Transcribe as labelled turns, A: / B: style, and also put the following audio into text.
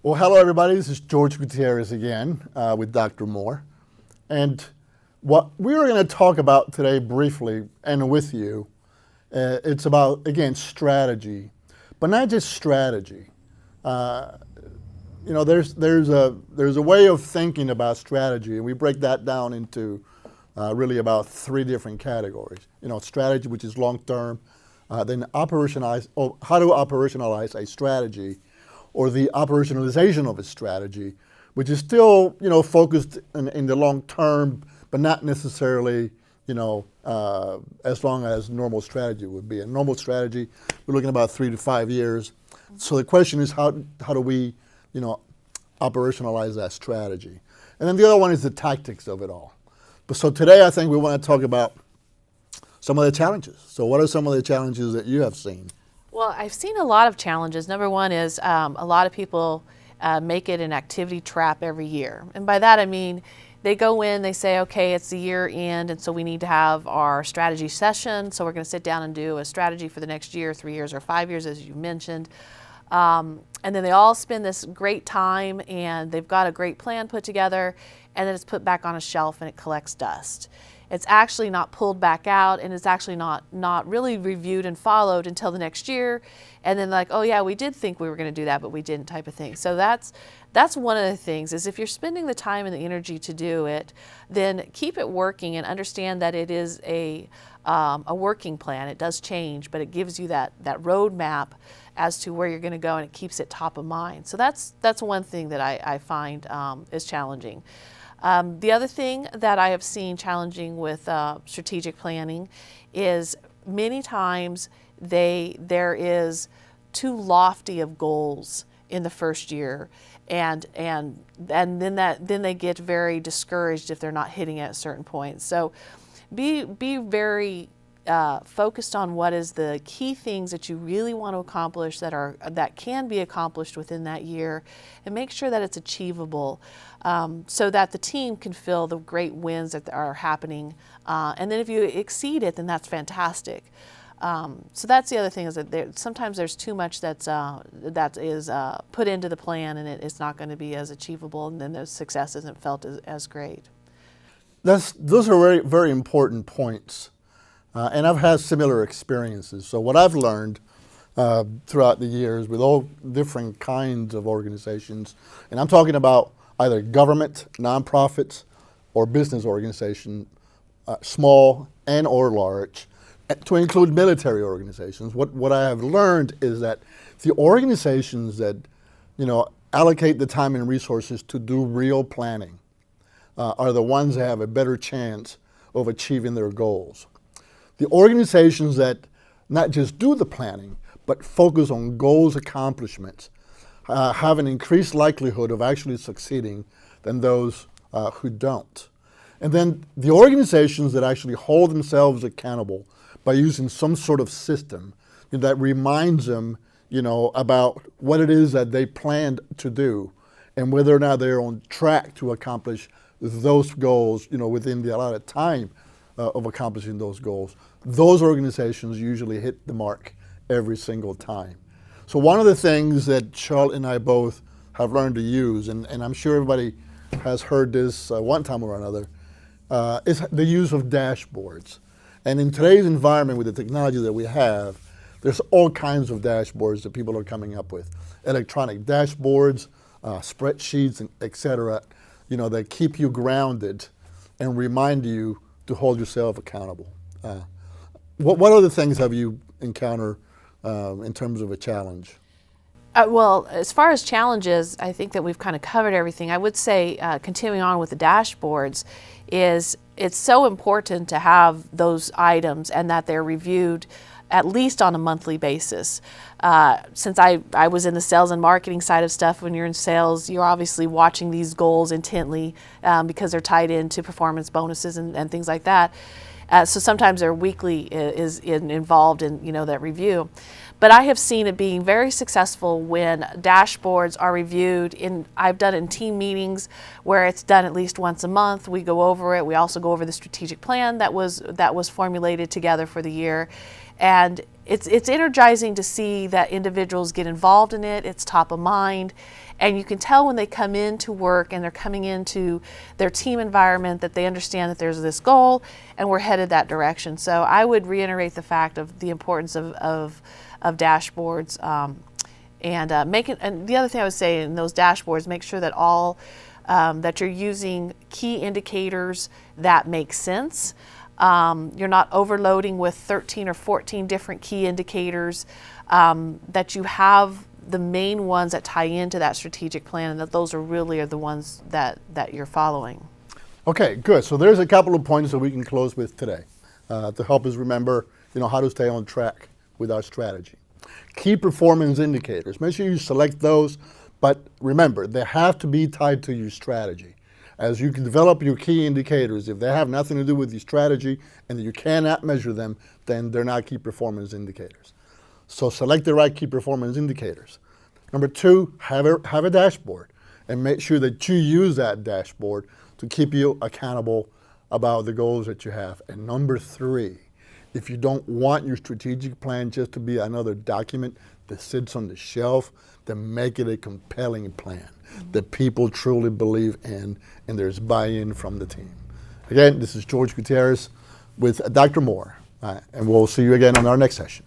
A: Well, hello everybody. This is George Gutierrez again with Dr. Moore. And what we're going to talk about today briefly and with you, it's about, again, strategy, but not just strategy. There's a way of thinking about strategy, and we break that down into really about three different categories. Strategy, which is long-term, then operationalize, or how to operationalize a strategy, or the operationalization of a strategy, which is still, focused in the long term, but not necessarily, as long as normal strategy would be. A normal strategy, we're looking about 3 to 5 years. So the question is, how do we, operationalize that strategy? And then the other one is the tactics of it all. So today, I think we want to talk about some of the challenges. So what are some of the challenges that you have seen?
B: Well, I've seen a lot of challenges. Number one is a lot of people make it an activity trap every year. And by that I mean they go in, they say, okay, it's the year end, and so we need to have our strategy session. So we're going to sit down and do a strategy for the next year, 3 years, or 5 years, as you mentioned. And then they all spend this great time, and they've got a great plan put together, and then it's put back on a shelf and it collects dust. It's actually not pulled back out, and it's actually not really reviewed and followed until the next year. And then like, oh yeah, we did think we were going to do that, but we didn't, type of thing. So that's one of the things, is if you're spending the time and the energy to do it, then keep it working and understand that it is a working plan. It does change, but it gives you that roadmap as to where you're going to go, and it keeps it top of mind. So that's one thing that I find is challenging. The other thing that I have seen challenging with strategic planning is many times there is too lofty of goals in the first year, and then they get very discouraged if they're not hitting it at certain points. So be very focused on what is the key things that you really want to accomplish that can be accomplished within that year, and make sure that it's achievable, so that the team can feel the great wins that are happening. And then if you exceed it, then that's fantastic. So that's the other thing, is that sometimes there's too much that is put into the plan, and it's not going to be as achievable, and then the success isn't felt as great.
A: Those are very, very important points. And I've had similar experiences. So what I've learned throughout the years with all different kinds of organizations, and I'm talking about either government, nonprofits, or business organizations, small and or large, to include military organizations. What I have learned is that the organizations that allocate the time and resources to do real planning are the ones that have a better chance of achieving their goals. The organizations that not just do the planning, but focus on goals accomplishments, have an increased likelihood of actually succeeding than those who don't. And then the organizations that actually hold themselves accountable by using some sort of system that reminds them, about what it is that they planned to do, and whether or not they're on track to accomplish those goals, within the allotted time of accomplishing those goals. Those organizations usually hit the mark every single time. So one of the things that Charlotte and I both have learned to use, and I'm sure everybody has heard this one time or another, is the use of dashboards. And in today's environment, with the technology that we have, there's all kinds of dashboards that people are coming up with. Electronic dashboards, spreadsheets, et cetera, that keep you grounded and remind you to hold yourself accountable. What other things have you encountered in terms of a challenge?
B: Well, as far as challenges, I think that we've kind of covered everything. I would say, continuing on with the dashboards, is it's so important to have those items and that they're reviewed at least on a monthly basis. Since I was in the sales and marketing side of stuff, when you're in sales, you're obviously watching these goals intently because they're tied into performance bonuses and things like that. So sometimes they're weekly is involved in that review. But I have seen it being very successful when dashboards are reviewed. I've done it in team meetings where it's done at least once a month. We go over it. We also go over the strategic plan that was formulated together for the year. And it's energizing to see that individuals get involved in it. It's top of mind. And you can tell when they come into work and they're coming into their team environment that they understand that there's this goal and we're headed that direction. So I would reiterate the fact of the importance of dashboards, and the other thing I would say in those dashboards, make sure that that you're using key indicators that make sense. You're not overloading with 13 or 14 different key indicators, that you have the main ones that tie into that strategic plan, and that those are the ones that you're following.
A: Okay, good. So there's a couple of points that we can close with today to help us remember, how to stay on track with our strategy. Key performance indicators. Make sure you select those, but remember, they have to be tied to your strategy. As you can develop your key indicators, if they have nothing to do with your strategy and you cannot measure them, then they're not key performance indicators. So select the right key performance indicators. Number 2, have a dashboard and make sure that you use that dashboard to keep you accountable about the goals that you have. And number 3, if you don't want your strategic plan just to be another document that sits on the shelf, then make it a compelling plan that people truly believe in and there's buy-in from the team. Again, this is George Gutierrez with Dr. Moore, and we'll see you again on our next session.